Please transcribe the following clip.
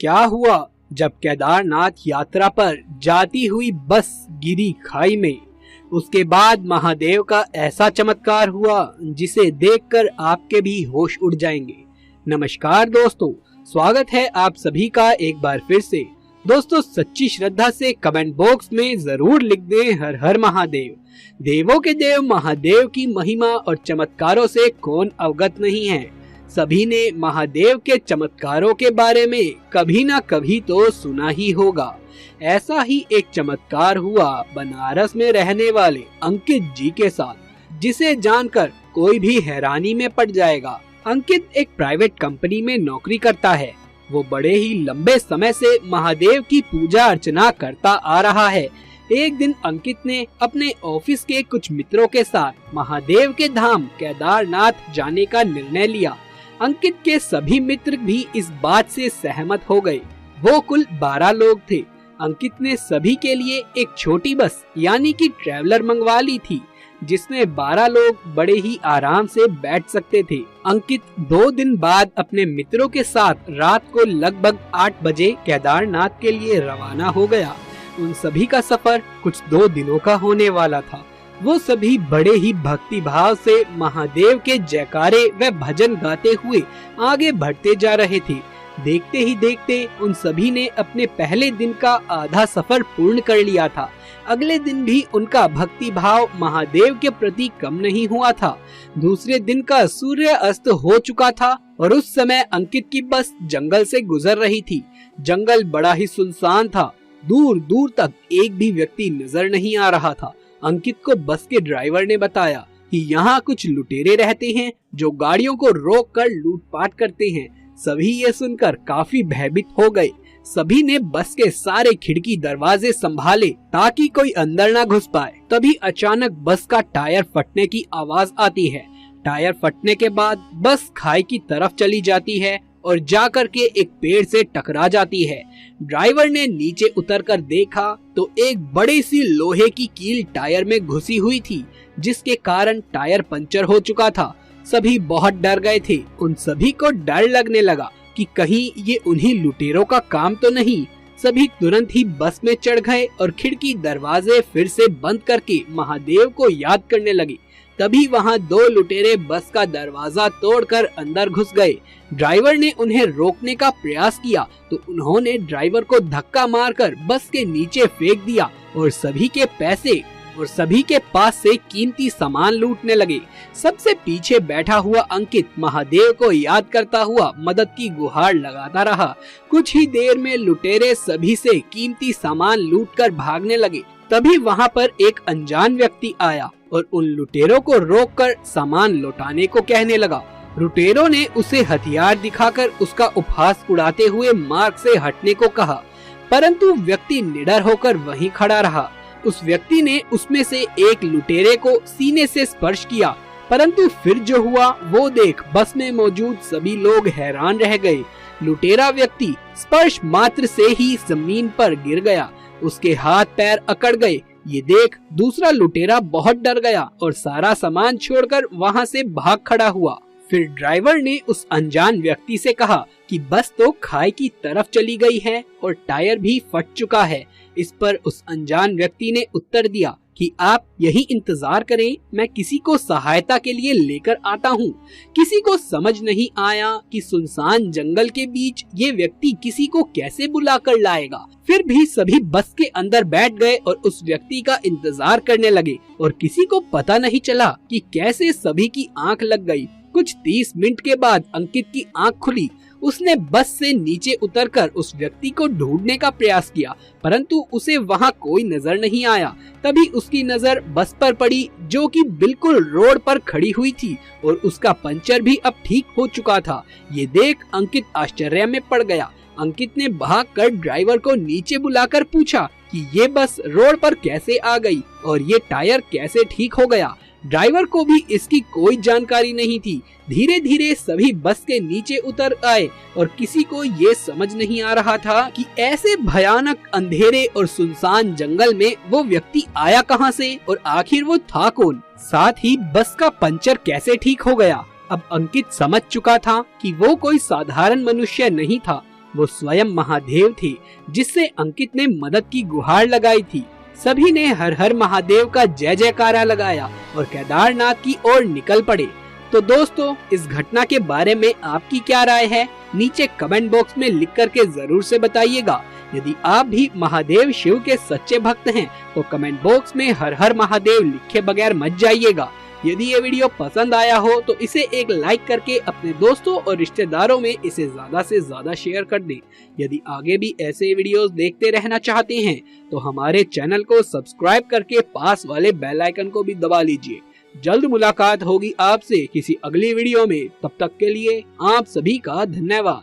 क्या हुआ जब केदारनाथ यात्रा पर जाती हुई बस गिरी खाई में। उसके बाद महादेव का ऐसा चमत्कार हुआ जिसे देखकर आपके भी होश उड़ जाएंगे। नमस्कार दोस्तों, स्वागत है आप सभी का एक बार फिर से। दोस्तों, सच्ची श्रद्धा से कमेंट बॉक्स में जरूर लिख दें हर हर महादेव। देवों के देव महादेव की महिमा और चमत्कारों से कौन अवगत नहीं है। सभी ने महादेव के चमत्कारों के बारे में कभी ना कभी तो सुना ही होगा। ऐसा ही एक चमत्कार हुआ बनारस में रहने वाले अंकित जी के साथ, जिसे जानकर कोई भी हैरानी में पड़ जाएगा। अंकित एक प्राइवेट कंपनी में नौकरी करता है। वो बड़े ही लंबे समय से महादेव की पूजा अर्चना करता आ रहा है। एक दिन अंकित ने अपने ऑफिस के कुछ मित्रों के साथ महादेव के धाम केदारनाथ जाने का निर्णय लिया। अंकित के सभी मित्र भी इस बात से सहमत हो गए। वो कुल 12 लोग थे। अंकित ने सभी के लिए एक छोटी बस यानी कि ट्रैवलर मंगवा ली थी, जिसमें 12 लोग बड़े ही आराम से बैठ सकते थे। अंकित 2 दिन बाद अपने मित्रों के साथ रात को लगभग 8 बजे केदारनाथ के लिए रवाना हो गया। उन सभी का सफर कुछ 2 दिनों का होने वाला था। वो सभी बड़े ही भक्ति भाव से महादेव के जयकारे व भजन गाते हुए आगे बढ़ते जा रहे थे। देखते ही देखते उन सभी ने अपने पहले दिन का आधा सफर पूर्ण कर लिया था। अगले दिन भी उनका भक्ति भाव महादेव के प्रति कम नहीं हुआ था। दूसरे दिन का सूर्य अस्त हो चुका था और उस समय अंकित की बस जंगल से गुजर रही थी। जंगल बड़ा ही सुनसान था। दूर दूर तक एक भी व्यक्ति नजर नहीं आ रहा था। अंकित को बस के ड्राइवर ने बताया कि यहाँ कुछ लुटेरे रहते हैं जो गाड़ियों को रोककर लूटपाट करते हैं। सभी ये सुनकर काफी भयभीत हो गए। सभी ने बस के सारे खिड़की दरवाजे संभाले ताकि कोई अंदर ना घुस पाए। तभी अचानक बस का टायर फटने की आवाज आती है। टायर फटने के बाद बस खाई की तरफ चली जाती है और जाकर के एक पेड़ से टकरा जाती है। ड्राइवर ने नीचे उतरकर देखा तो एक बड़ी सी लोहे की कील टायर में घुसी हुई थी, जिसके कारण टायर पंचर हो चुका था। सभी बहुत डर गए थे। उन सभी को डर लगने लगा कि कहीं ये उन्हीं लुटेरों का काम तो नहीं। सभी तुरंत ही बस में चढ़ गए और खिड़की दरवाजे फिर से बंद करके महादेव को याद करने लगे। तभी वहाँ 2 लुटेरे बस का दरवाजा तोड़कर अंदर घुस गए। ड्राइवर ने उन्हें रोकने का प्रयास किया तो उन्होंने ड्राइवर को धक्का मारकर बस के नीचे फेंक दिया और सभी के पैसे और सभी के पास से कीमती सामान लूटने लगे। सबसे पीछे बैठा हुआ अंकित महादेव को याद करता हुआ मदद की गुहार लगाता रहा। कुछ ही देर में लुटेरे सभी से कीमती सामान लूटकर भागने लगे। तभी वहाँ पर एक अनजान व्यक्ति आया और उन लुटेरों को रोककर सामान लौटाने को कहने लगा। लुटेरों ने उसे हथियार दिखाकर उसका उपहास उड़ाते हुए मार्ग से हटने को कहा, परंतु व्यक्ति निडर होकर वहीं खड़ा रहा। उस व्यक्ति ने उसमें से एक लुटेरे को सीने से स्पर्श किया, परंतु फिर जो हुआ वो देख बस में मौजूद सभी लोग हैरान रह गए। लुटेरा व्यक्ति स्पर्श मात्र से ही जमीन पर गिर गया। उसके हाथ पैर अकड़ गए। ये देख दूसरा लुटेरा बहुत डर गया और सारा सामान छोड़कर वहाँ से भाग खड़ा हुआ। फिर ड्राइवर ने उस अनजान व्यक्ति से कहा कि बस तो खाई की तरफ चली गई है और टायर भी फट चुका है। इस पर उस अनजान व्यक्ति ने उत्तर दिया कि आप यही इंतजार करें, मैं किसी को सहायता के लिए लेकर आता हूँ। किसी को समझ नहीं आया कि सुनसान जंगल के बीच ये व्यक्ति किसी को कैसे बुला कर लाएगा। फिर भी सभी बस के अंदर बैठ गए और उस व्यक्ति का इंतजार करने लगे और किसी को पता नहीं चला कि कैसे सभी की आंख लग गई। कुछ 30 मिनट के बाद अंकित की आंख खुली। उसने बस से नीचे उतरकर उस व्यक्ति को ढूंढने का प्रयास किया, परंतु उसे वहाँ कोई नजर नहीं आया। तभी उसकी नजर बस पर पड़ी, जो कि बिल्कुल रोड पर खड़ी हुई थी और उसका पंचर भी अब ठीक हो चुका था। ये देख अंकित आश्चर्य में पड़ गया। अंकित ने भागकर ड्राइवर को नीचे बुलाकर पूछा कि ये बस रोड पर कैसे आ गई और ये टायर कैसे ठीक हो गया। ड्राइवर को भी इसकी कोई जानकारी नहीं थी। धीरे धीरे सभी बस के नीचे उतर आए और किसी को ये समझ नहीं आ रहा था कि ऐसे भयानक अंधेरे और सुनसान जंगल में वो व्यक्ति आया कहां से और आखिर वो था कौन। साथ ही बस का पंचर कैसे ठीक हो गया। अब अंकित समझ चुका था कि वो कोई साधारण मनुष्य नहीं था, वो स्वयं महादेव थे, जिससे अंकित ने मदद की गुहार लगाई थी। सभी ने हर हर महादेव का जय जयकारा लगाया और केदारनाथ की ओर निकल पड़े। तो दोस्तों, इस घटना के बारे में आपकी क्या राय है? नीचे कमेंट बॉक्स में लिख करके जरूर से बताइएगा। यदि आप भी महादेव शिव के सच्चे भक्त हैं तो कमेंट बॉक्स में हर हर महादेव लिखे बगैर मत जाइएगा। यदि ये वीडियो पसंद आया हो तो इसे एक लाइक करके अपने दोस्तों और रिश्तेदारों में इसे ज्यादा से ज्यादा शेयर कर दें। यदि आगे भी ऐसे वीडियोस देखते रहना चाहते हैं तो हमारे चैनल को सब्सक्राइब करके पास वाले बेल आइकन को भी दबा लीजिए। जल्द मुलाकात होगी आपसे किसी अगली वीडियो में। तब तक के लिए आप सभी का धन्यवाद।